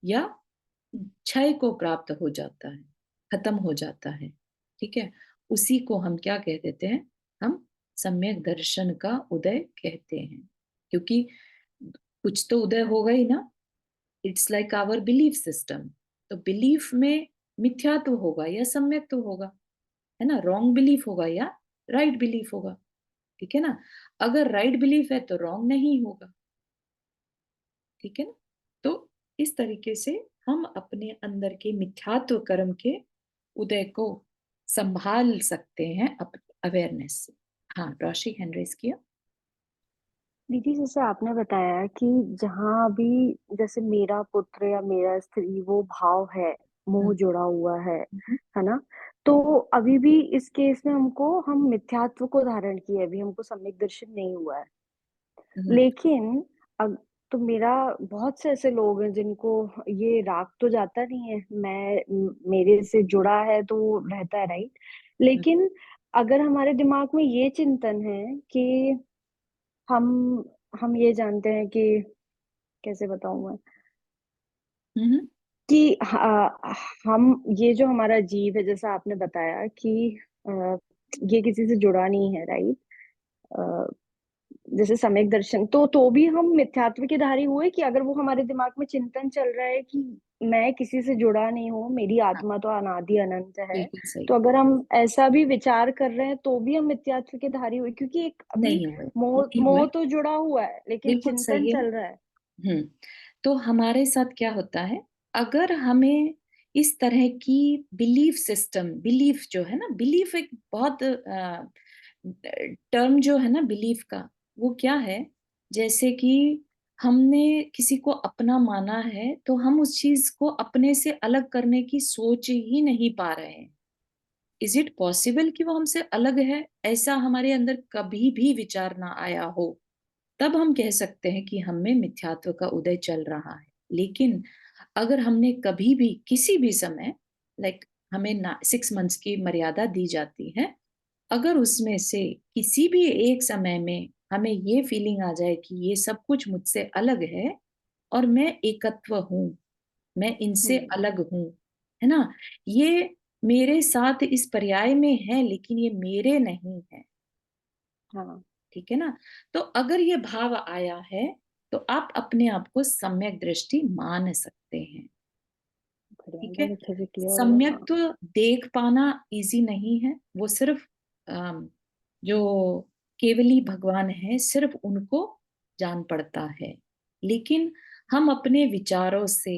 या क्षय को प्राप्त हो जाता है, खत्म हो जाता है, ठीक है। उसी को हम क्या कह देते हैं, हम सम्यक दर्शन का उदय कहते हैं, क्योंकि कुछ तो उदय होगा ही ना। It's like our belief system. तो बिलीफ में मिथ्यात्व होगा या सम्यक तो होगा, है ना। रॉन्ग बिलीफ होगा या राइट बिलीफ होगा, ठीक है ना। अगर राइट बिलीफ है तो रॉन्ग नहीं होगा, ठीक है ना। तो इस तरीके से हम अपने अंदर के मिथ्यात्व कर्म के उदय को संभाल सकते हैं अवेयरनेस से। हाँ, रोशी हैंड रेज किया। दीदी, जैसे आपने बताया कि जहाँ भी जैसे मेरा पुत्र या मेरा स्त्री वो भाव है, मोह जुड़ा हुआ है ना। तो अभी भी इस केस में हम मिथ्यात्व को धारण किए, अभी हमको सम्यक दर्शन नहीं हुआ है। लेकिन अब तो मेरा बहुत से ऐसे लोग हैं जिनको ये राग तो जाता नहीं है, मेरे से जुड़ा है तो वो रहता है, राइट। लेकिन अगर हमारे दिमाग में ये चिंतन है कि हम हम ये जानते हैं कि, कैसे बताऊं मैं, कि हम ये जो हमारा जीव है, जैसा आपने बताया कि ये किसी से जुड़ा नहीं है, राइट। जैसे सम्यक दर्शन तो भी हम मिथ्यात्व के धारी हुए कि अगर वो हमारे दिमाग में चिंतन चल रहा है कि मैं किसी से जुड़ा नहीं हूँ, मेरी आत्मा तो अनादि अनंत है, बिल्कुल सही। तो अगर हम ऐसा भी विचार कर रहे हैं तो भी हम मिथ्यात्व के धारी हुए, क्योंकि एक अभी नहीं हुए, मोह नहीं मोह हुए, तो जुड़ा हुआ है लेकिन बिल्कुल चिंतन सही है। चल रहा है। तो हमारे साथ क्या होता है, अगर हमें इस तरह की बिलीफ सिस्टम, बिलीफ जो है ना, बिलीफ एक बहुत टर्म जो है ना बिलीफ का, वो क्या है, जैसे कि हमने किसी को अपना माना है तो हम उस चीज को अपने से अलग करने की सोच ही नहीं पा रहे हैं। इज इट पॉसिबल कि वो हमसे अलग है, ऐसा हमारे अंदर कभी भी विचार ना आया हो, तब हम कह सकते हैं कि हम में मिथ्यात्व का उदय चल रहा है। लेकिन अगर हमने कभी भी किसी भी समय, लाइक हमें 6 मंथ्स की मर्यादा दी जाती है, अगर उसमें से किसी भी एक समय में हमें ये फीलिंग आ जाए कि ये सब कुछ मुझसे अलग है और मैं एकत्व हूँ, मैं इनसे अलग हूँ, है ना, ये मेरे साथ इस पर्याय में है लेकिन ये मेरे नहीं है, हाँ, ठीक है ना। तो अगर ये भाव आया है तो आप अपने आप को सम्यक दृष्टि मान सकते हैं, बढ़िया, ठीक है। बहुत अच्छे से क्लियर हुआ। सम्यक हाँ। तो देख पाना इजी नहीं है, वो सिर्फ जो केवली भगवान है सिर्फ उनको जान पड़ता है। लेकिन हम अपने विचारों से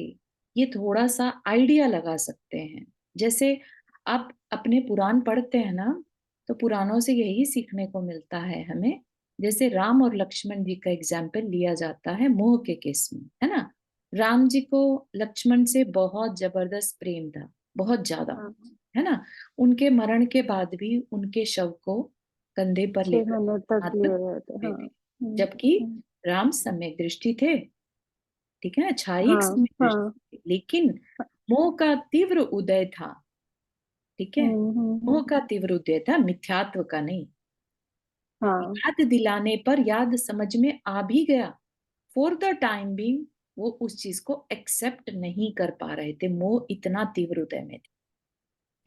ये थोड़ा सा आइडिया लगा सकते हैं। जैसे आप अपने पुराण पढ़ते हैं ना, तो पुराणों से यही सीखने को मिलता है हमें। जैसे राम और लक्ष्मण जी का एग्जाम्पल लिया जाता है मोह के केस में, है ना। राम जी को लक्ष्मण से बहुत जबरदस्त प्रेम था, बहुत ज्यादा, हाँ, है ना। उनके मरण के बाद भी उनके शव को कंधे पर 6 लेकर महीने तक हाथ लिए में रहते, घूमते हाँ। थे, जबकि हम्म, राम सम्यक दृष्टि थे, ठीक है ना, छाई एक हाँ, सम्यक दृष्टि हाँ। थी, लेकिन मोह का तीव्र उदय था, ठीक है। मोह का तीव्र उदय था, मिथ्यात्व का नहीं। हाँ। याद दिलाने पर याद समझ में आ भी गया, फॉर द टाइम बीइंग वो उस चीज को एक्सेप्ट नहीं कर पा रहे थे, मोह इतना तीव्र उदय में थे,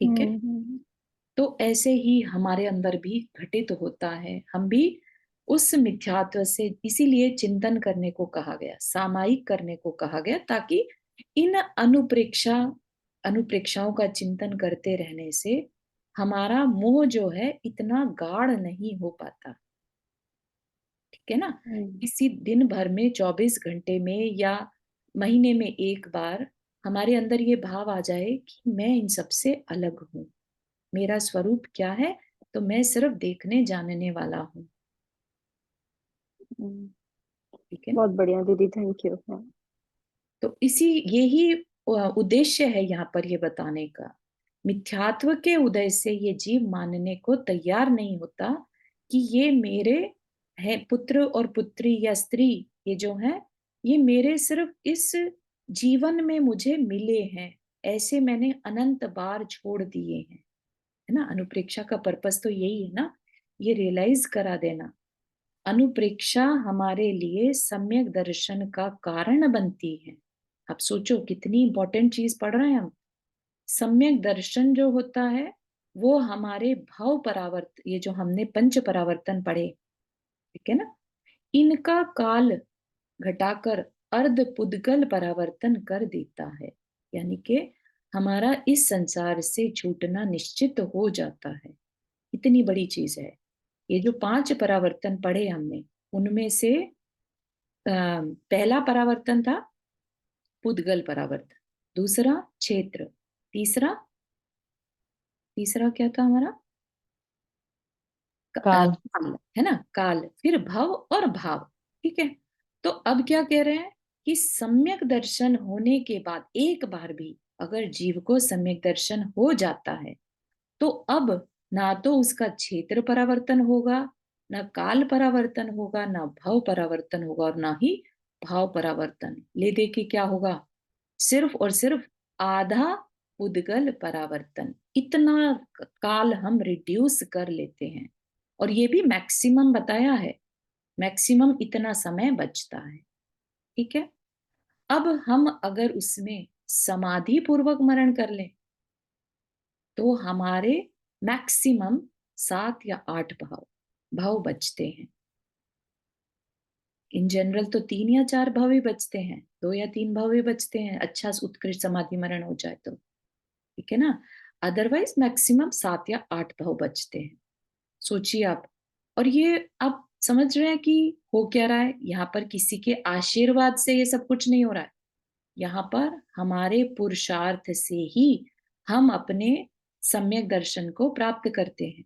ठीक है। हम्म, तो ऐसे ही हमारे अंदर भी घटित होता है। हम भी उस मिथ्यात्व से, इसीलिए चिंतन करने को कहा गया, सामायिक करने को कहा गया, ताकि इन अनुप्रेक्षाओं का चिंतन करते रहने से हमारा मोह जो है इतना गाढ़ नहीं हो पाता। ठीक है ना। किसी दिन भर में 24 घंटे में या महीने में एक बार हमारे अंदर ये भाव आ जाए कि मैं इन सबसे अलग हूँ, मेरा स्वरूप क्या है, तो मैं सिर्फ देखने जानने वाला हूँ। ठीक है ना। बहुत बढ़िया दीदी, थैंक यू। तो यही उद्देश्य है यहाँ पर ये बताने का। मिथ्यात्व के उदय से ये जीव मानने को तैयार नहीं होता कि ये मेरे है, पुत्र और पुत्री या स्त्री ये जो है, ये मेरे सिर्फ इस जीवन में मुझे मिले हैं, ऐसे मैंने अनंत बार छोड़ दिए हैं। है ना। अनुप्रेक्षा का पर्पस तो यही है ना, ये रियलाइज करा देना। अनुप्रेक्षा हमारे लिए सम्यक दर्शन का कारण बनती है। आप सोचो कितनी इंपॉर्टेंट चीज पढ़ रहे हैं हम। सम्यक दर्शन जो होता है वो हमारे भाव परावर्तन, ये जो हमने पंच परावर्तन पढ़े, ठीक है ना, इनका काल घटाकर अर्ध पुद्गल परावर्तन कर देता है। यानी कि हमारा इस संसार से छूटना निश्चित हो जाता है। इतनी बड़ी चीज है। ये जो 5 परावर्तन पढ़े हमने, उनमें से पहला परावर्तन था पुद्गल परावर्तन, दूसरा क्षेत्र, तीसरा क्या था हमारा, काल। काल, है ना, काल, फिर भव और भाव। ठीक है। तो अब क्या कह रहे हैं कि सम्यक दर्शन होने के बाद एक बार भी अगर जीव को सम्यक दर्शन हो जाता है तो अब ना तो उसका क्षेत्र परावर्तन होगा, ना काल परावर्तन होगा, ना भव परावर्तन होगा, और ना ही भाव परावर्तन। ले दे के क्या होगा, सिर्फ और सिर्फ आधा उद्गल परावर्तन, इतना काल हम रिड्यूस कर लेते हैं। और ये भी मैक्सिमम बताया है, मैक्सिमम इतना समय बचता है। ठीक है। अब हम अगर उसमें समाधि पूर्वक मरण कर लें तो हमारे मैक्सिमम 7 या 8 भाव बचते हैं। इन जनरल तो 3 या 4 भाव ही बचते हैं, 2 या 3 भाव ही बचते हैं, अच्छा उत्कृष्ट समाधि मरण हो जाए तो। ठीक है ना। अदरवाइज मैक्सिमम 7 या 8 भाव बचते हैं। सोचिए आप। और ये आप समझ रहे हैं कि हो क्या रहा है यहाँ पर, किसी के आशीर्वाद से ये सब कुछ नहीं हो रहा है। यहाँ पर हमारे पुरुषार्थ से ही हम अपने सम्यक दर्शन को प्राप्त करते हैं,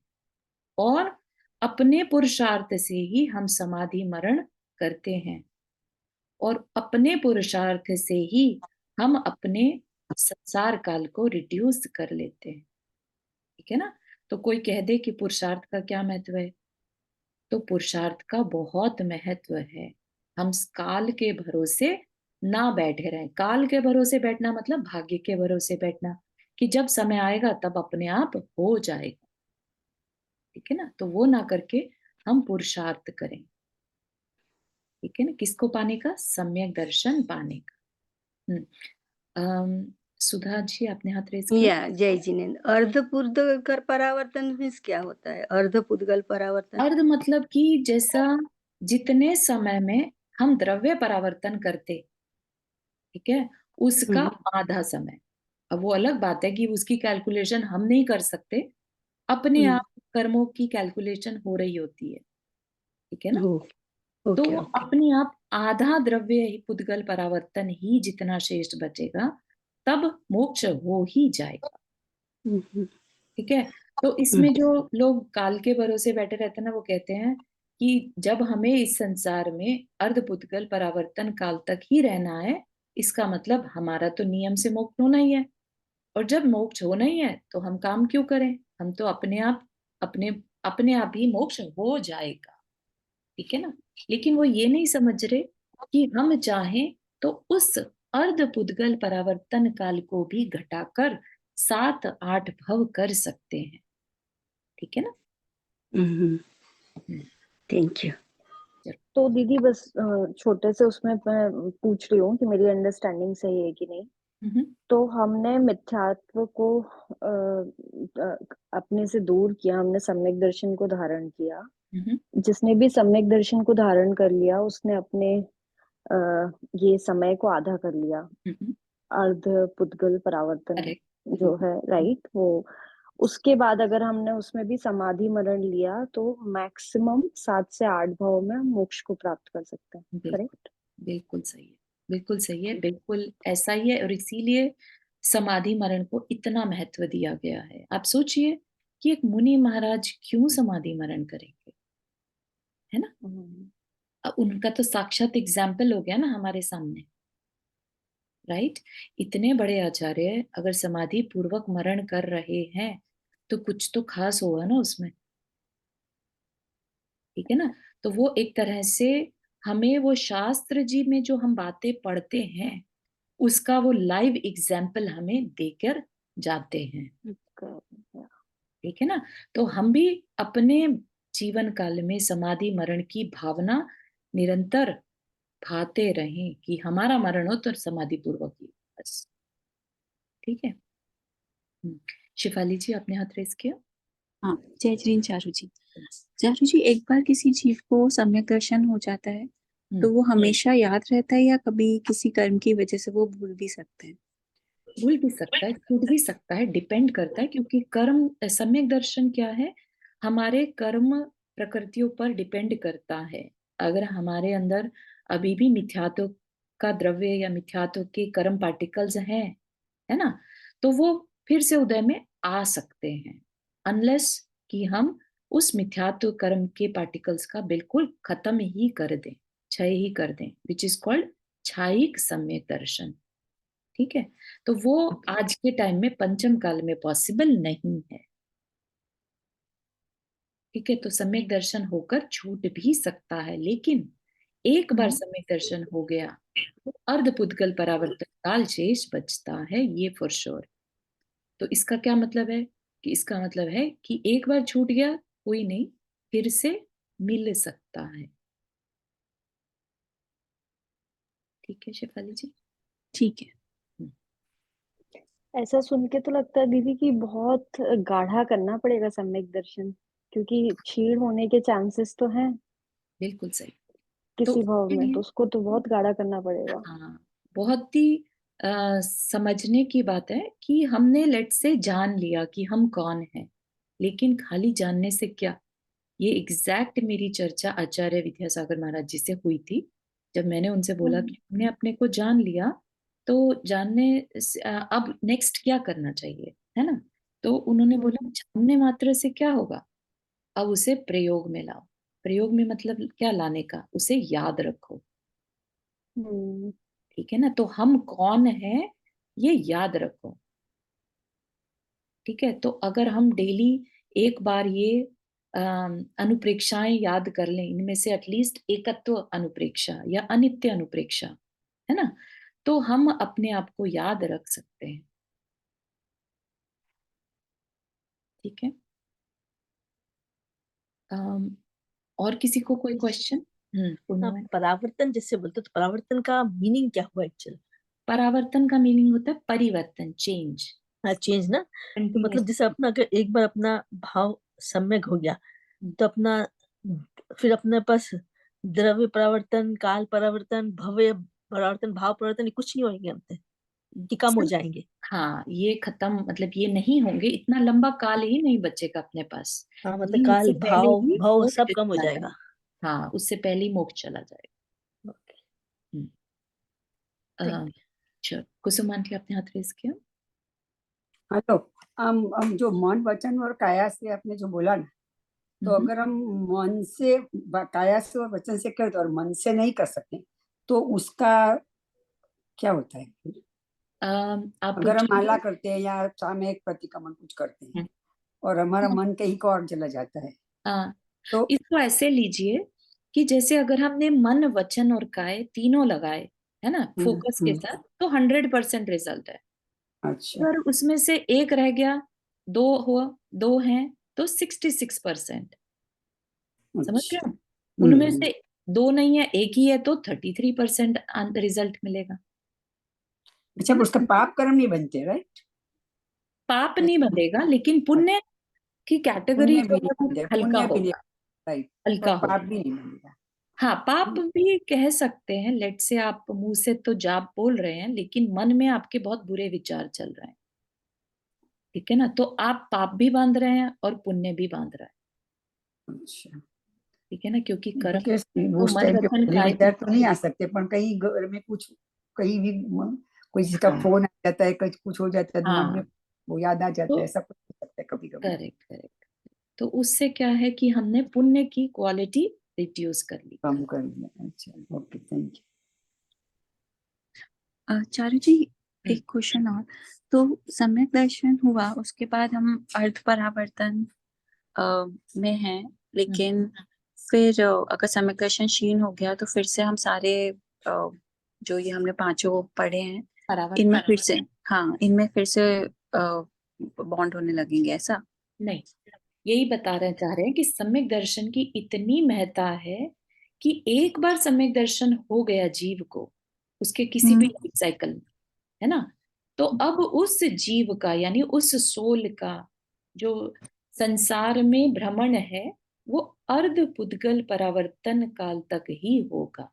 और अपने पुरुषार्थ से ही हम समाधि मरण करते हैं, और अपने पुरुषार्थ से ही हम अपने संसार काल को रिड्यूस कर लेते हैं। ठीक है ना। तो कोई कह दे कि पुरुषार्थ का क्या महत्व है, तो पुरुषार्थ का बहुत महत्व है। हम काल के भरोसे ना बैठे रहें। काल के भरोसे बैठना मतलब भाग्य के भरोसे बैठना, कि जब समय आएगा तब अपने आप हो जाएगा। ठीक है ना। तो वो ना करके हम पुरुषार्थ करें। ठीक है ना। किसको पाने का, सम्यक दर्शन पाने का। सुधा जी आपने हाथ रेज किया। या जय जिनेन्द्र, अर्धपुद्गल परावर्तन मीन्स क्या होता है? अर्धपुद्गल परावर्तन अर्ध मतलब कि जैसा जितने समय में हम द्रव्य परावर्तन करते, ठीक है, उसका आधा समय। अब वो अलग बात है कि उसकी कैलकुलेशन हम नहीं कर सकते, अपने आप कर्मों की कैलकुलेशन हो रही होती है। ठीक है ना। तो ओके अपने आप आधा द्रव्य ही पुद्गल परावर्तन ही जितना शेष बचेगा, तब मोक्ष हो ही जाएगा। ठीक है। तो इसमें जो लोग काल के भरोसे बैठे रहते हैं ना, वो कहते हैं कि जब हमें इस संसार में अर्धपुद्गल परावर्तन काल तक ही रहना है, इसका मतलब हमारा तो नियम से मोक्ष होना ही है, और जब मोक्ष होना ही है तो हम काम क्यों करें, हम तो अपने आप ही मोक्ष हो जाएगा। ठीक है ना। लेकिन वो ये नहीं समझ रहे कि हम चाहें तो उस अर्धपुद्गल परावर्तन काल को भी घटाकर 7-8 भव कर सकते हैं। ठीक है ना। Thank you. तो दीदी बस छोटे से उसमें मैं पूछ रही हूँ कि मेरी अंडरस्टैंडिंग सही है कि नहीं। तो हमने मिथ्यात्व को अपने से दूर किया, हमने सम्यक दर्शन को धारण किया। जिसने भी सम्यक दर्शन को धारण कर लिया उसने अपने ये समय को आधा कर लिया। अर्ध पुद्गल परावर्तन जो है, राइट, वो उसके बाद अगर हमने उसमें भी समाधि मरण लिया तो मैक्सिमम 7 से 8 भाव में हम मोक्ष को प्राप्त कर सकते हैं। करेक्ट? बिल्कुल सही है, बिल्कुल सही है, बिल्कुल ऐसा ही है। और इसीलिए समाधि मरण को इतना महत्व दिया गया है। आप सोचिए कि एक मुनि महाराज क्यों समाधि मरण करेंगे, है ना? उनका तो साक्षात एग्जाम्पल हो गया ना हमारे सामने, राइट? इतने बड़े आचार्य अगर समाधि पूर्वक मरण कर रहे हैं तो कुछ तो खास होगा ना उसमें, ठीक है ना? तो वो एक तरह से हमें वो शास्त्र जी में जो हम बातें पढ़ते हैं उसका वो लाइव एग्जाम्पल हमें देकर जाते हैं, ठीक है ना? तो हम भी अपने जीवन काल में समाधि मरण की भावना निरंतर भाते रहें कि हमारा मरण हो तो समाधि पूर्वक ही, बस। ठीक है। शिफाली जी, आपने हाथ रेस किया। हाँ, जय श्री चारू जी। चारू जी, एक बार किसी जीव को सम्यक दर्शन हो जाता है तो वो हमेशा याद रहता है या कभी किसी कर्म की वजह से वो भूल भी सकते हैं? भूल भी सकता है, छूट भी सकता है, डिपेंड करता है। क्योंकि कर्म, सम्यक दर्शन क्या है, हमारे कर्म प्रकृतियों पर डिपेंड करता है। अगर हमारे अंदर अभी भी मिथ्यात्व का द्रव्य या मिथ्यात्व के कर्म पार्टिकल्स हैं, है ना, तो वो फिर से उदय में आ सकते हैं, अनलेस कि हम उस मिथ्यात्व कर्म के पार्टिकल्स का बिल्कुल खत्म ही कर दें, क्षय ही कर दें, विच इज कॉल्ड छायिक सम्यक दर्शन। ठीक है। तो वो आज के टाइम में पंचम काल में पॉसिबल नहीं है। ठीक है। तो सम्यक दर्शन होकर छूट भी सकता है, लेकिन एक बार सम्यक दर्शन हो गया तो अर्ध पुद्गल परावर्तन काल शेष बचता है, ये फॉर श्योर। तो इसका क्या मतलब है कि इसका मतलब है कि एक बार छूट गया कोई नहीं, फिर से मिल सकता है। ठीक है शेफाली जी? ठीक है। ऐसा सुन के तो लगता है दीदी कि बहुत गाढ़ा करना पड़ेगा सम्यक दर्शन, क्योंकि क्षीण होने के चांसेस तो हैं बिल्कुल सही। किसी तो भाव में, तो उसको तो बहुत गाढ़ा करना पड़ेगा। हाँ, बहुत ही समझने की बात है कि हमने लेट से जान लिया कि हम कौन हैं, लेकिन खाली जानने से क्या। ये एग्जैक्ट मेरी चर्चा आचार्य विद्यासागर महाराज जी से हुई थी। जब मैंने उनसे बोला कि हमने अपने को जान लिया तो अब नेक्स्ट क्या करना चाहिए, है ना? तो उन्होंने बोला जानने मात्र से क्या होगा, अब उसे प्रयोग में लाओ। प्रयोग में मतलब क्या लाने का, उसे याद रखो। ठीक है ना? तो हम कौन है ये याद रखो। ठीक है। तो अगर हम डेली एक बार ये अनुप्रेक्षाएं याद कर लें, इनमें से एटलीस्ट एकत्व अनुप्रेक्षा या अनित्य अनुप्रेक्षा, है ना, तो हम अपने आप को याद रख सकते हैं। ठीक है। और किसी को कोई क्वेश्चन? परावर्तन जिससे बोलते तो परावर्तन का मीनिंग क्या हुआ एक्चुअली? परावर्तन का मीनिंग होता है परिवर्तन, चेंज। हाँ, चेंज ना। तो मतलब जैसे अपना अगर एक बार अपना भाव सम्यक हो गया तो अपना फिर अपने पास द्रव्य परावर्तन, काल परावर्तन, भव्य परावर्तन, भाव परावर्तन ये कुछ नहीं होंगे हमसे कि कम हो जाएंगे। हाँ, ये खत्म, मतलब ये नहीं होंगे, इतना लंबा काल ही नहीं बचेगा अपने पास। हाँ, मतलब काल, भाव, भाव सब कम हो जाएगा। हाँ, उससे पहले ही मोक्ष चला जाएगा। चलो, कुसुम आंटी आपने हाथ रेस किया। हेलो। हम जो मन वचन और काया से आपने जो बोला ना, तो अगर हम मन से, काया से और वचन से करते और मन से नहीं कर सकते तो उसका क्या होता है? अगर हम माला करते हैं या सामयिक प्रतिक्रमण कुछ करते हैं और हमारा मन कहीं को और चला जाता है, तो इसको ऐसे लीजिए कि जैसे अगर हमने मन, वचन और काय तीनों लगाए, है ना, फोकस के साथ, तो 100% रिजल्ट है। अच्छा। अगर उसमें से एक रह गया, दो हैं तो 66%। समझ रहे हो? उनमें से दो नहीं है, एक ही है, तो 33% रिजल्ट मिलेगा। अच्छा, उसका पाप कर्म नहीं बनते, राइट? पाप नहीं बंधेगा, लेकिन पुण्य की कैटेगरी पुण्य जो भी है वो नहीं, हल्का पुण्य भी नहीं, होगा, राइट, हल्का और पाप होगा। भी नहीं बनेगा। हाँ, पाप भी कह सकते हैं। लेट से आप मुंह से तो जाप बोल रहे हैं, लेकिन मन में आपके बहुत बुरे विचार चल रहे हैं, ठीक है ना, तो आप पाप भी बांध रहे हैं और पुण्य भी बांध रहे हैं, अच्छा, ठीक है ना, क्योंकि कर्म क्योंकि तो उस मन टाइम पे वचन बुरे काय विचार तो नहीं आ सकते, पर कहीं घर में कुछ, कहीं भी कोई जिसका हाँ फोन आ जाता है, कुछ हो जाता है दिमाग में, हाँ, वो याद आ जाता तो है, ऐसा कुछ हो सकता है कभी कभी। Correct correct. तो उससे क्या है कि हमने पुण्य की क्वालिटी रिड्यूस कर ली। कम कर लिया। अच्छा, ओके, थैंक यू। चारू जी, एक क्वेश्चन और। तो सम्यक दर्शन हुआ, उसके बाद हम अर्ध परावर्तन में हैं, लेकिन फिर अगर सम्यक दर्शन क्षीण हो गया तो फिर से हम सारे जो ये हमने पांचों पढ़े हैं इनमें फिर से, हाँ, इनमें फिर से बॉन्ड होने लगेंगे, ऐसा? नहीं, यही बता रहे चाह रहे हैं कि सम्यक दर्शन की इतनी महत्ता है कि एक बार सम्यक दर्शन हो गया जीव को, उसके किसी भी साइकिल में, है ना, तो अब उस जीव का यानी उस सोल का जो संसार में भ्रमण है वो अर्ध पुद्गल परावर्तन काल तक ही होगा।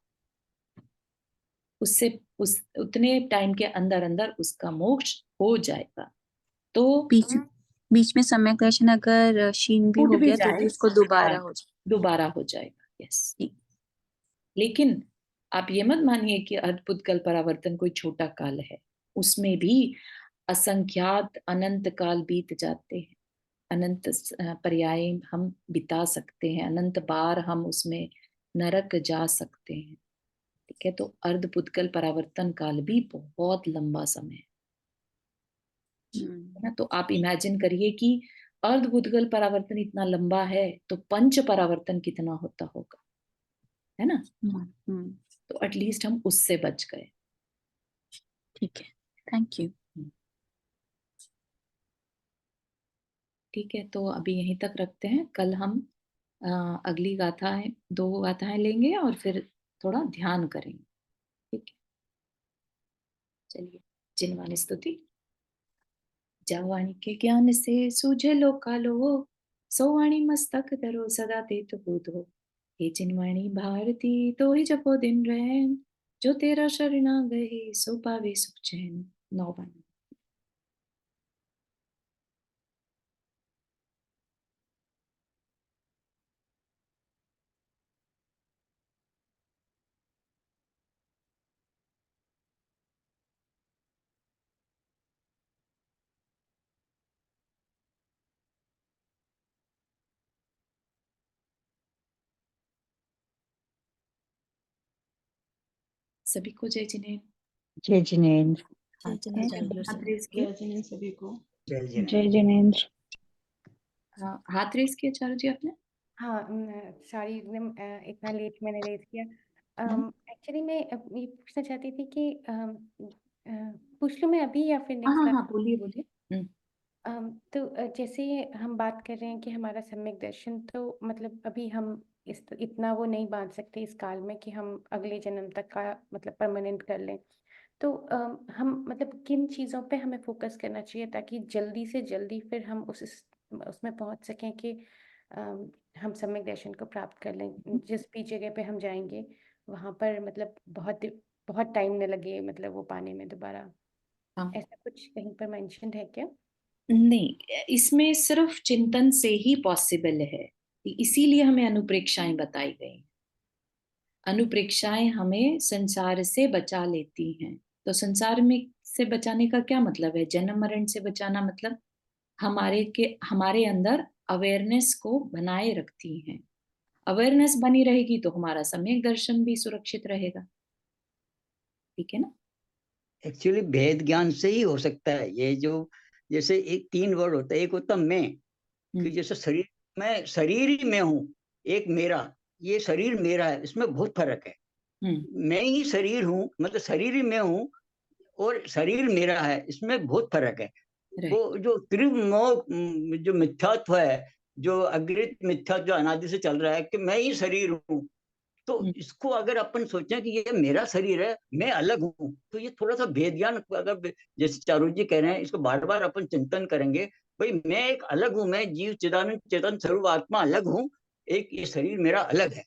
उससे उस उतने टाइम के अंदर अंदर उसका मोक्ष हो जाएगा। तो बीच में सम्यक दर्शन अगर क्षीण भी हो गया तो भी उसको दोबारा हो जाएगा। दोबारा हो जाएगा, यस। लेकिन आप ये मत मानिए कि अर्धपुद्गल परावर्तन कोई छोटा काल है, उसमें भी असंख्यात अनंत काल बीत जाते हैं, अनंत पर्याय हम बिता सकते हैं, अनंत बार हम उसमें नरक जा सकते हैं, ठीक है। तो अर्धपुद्गल परावर्तन काल भी बहुत लंबा समय है ना। तो आप इमेजिन करिए कि अर्धपुद्गल परावर्तन इतना लंबा है तो पंच परावर्तन कितना होता होगा, है ना। तो एटलीस्ट हम उससे बच गए। ठीक है, थैंक यू। ठीक है, तो अभी यहीं तक रखते हैं। कल हम अगली गाथाएं, 2 गाथाएं लेंगे और फिर थोड़ा ध्यान करेंगे, ठीक है। चलिए, जिनवाणी स्तुति। जावाणी के ज्ञान से सूझे लो कालो, सोवाणी मस्तक धरो सदा तेत बूधो। हे जिनवाणी भारती तो ही जपो दिन रैन, जो तेरा शरणा गए सो पावे सुख चैन। 9 बाणी। सभी को जय जिनेन्द्र। जय जिनेन्द्र। जय जिनेन्द्र सभी को। जय जिनेन्द्र। जय जिनेन्द्र। हाथ रेस किया चारू जी आपने? हाँ, सॉरी इतना लेट मैंने रेज किया। एक्चुअली मैं ये पूछना चाहती थी कि पूछ लूँ मैं अभी या फिर हाँ नेक्स्ट? हाँ हाँ, बोलिए बोलिए। तो जैसे हम बात कर रहे हैं कि हमारा सम्यक दर्शन, तो मतलब अभी हम इतना वो नहीं बांध सकते इस काल में कि हम अगले जन्म तक का मतलब परमानेंट कर लें। तो हम मतलब किन चीज़ों पे हमें फोकस करना चाहिए ताकि जल्दी से जल्दी फिर हम उसमें पहुंच सकें कि हम सम्यक दर्शन को प्राप्त कर लें, जिस भी जगह पे हम जाएंगे वहाँ पर मतलब बहुत बहुत टाइम न लगे मतलब वो पाने में दोबारा। हाँ। ऐसा कुछ कहीं पर मेंशन्ड है क्या? नहीं, इसमें सिर्फ चिंतन से ही पॉसिबल है, इसीलिए हमें अनुप्रेक्षाएं बताई गई। अनुप्रेक्षाएं हमें संसार से बचा लेती हैं। तो संसार में से बचाने का क्या मतलब है? जन्म मरण से बचाना मतलब हमारे अंदर अवेयरनेस को बनाए रखती हैं। अवेयरनेस बनी रहेगी तो हमारा सम्यक दर्शन भी सुरक्षित रहेगा, ठीक है ना। एक्चुअली भेद ज्ञान से ही हो सकता है ये। जो जैसे एक 3 वर्ड होता है, एक होता मैं, कि जैसे शरीर, मैं शरीर ही मैं हूँ, एक मेरा, ये शरीर मेरा है, इसमें बहुत फर्क है। मैं ही शरीर हूँ, मतलब शरीर ही मैं हूँ, और शरीर मेरा है, इसमें बहुत फर्क है। वो जो त्रिविध जो मिथ्यात्व है, जो अग्रित मिथ्या जो अनादि से चल रहा है कि मैं ही शरीर हूँ, तो इसको अगर अपन सोचें कि ये मेरा शरीर है, मैं अलग हूँ, तो ये थोड़ा सा भेद ज्ञान, अगर जैसे चारू जी कह रहे हैं, इसको बार बार अपन चिंतन करेंगे, भाई मैं एक अलग हूँ, मैं जीव चिदानंद चेतन स्वरूप आत्मा अलग हूँ, एक ये शरीर मेरा अलग है।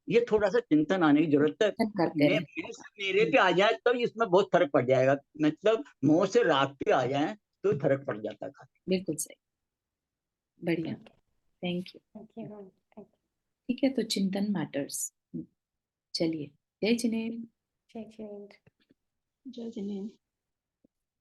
ये थोड़ा सा चिंतन आने की जरूरत है। मेरे पे आ जाए तो इसमें बहुत फर्क पड़ जाएगा, मतलब मोह से राग पे आ जाए तो फर्क पड़ जाता है। बिल्कुल सही, बढ़िया, थैंक यू। ठीक है, तो चिंतन मैटर्स। चलिए, जय जिनेन्द्र। जय जिनेन्द्र। जय जिनेन्द्र।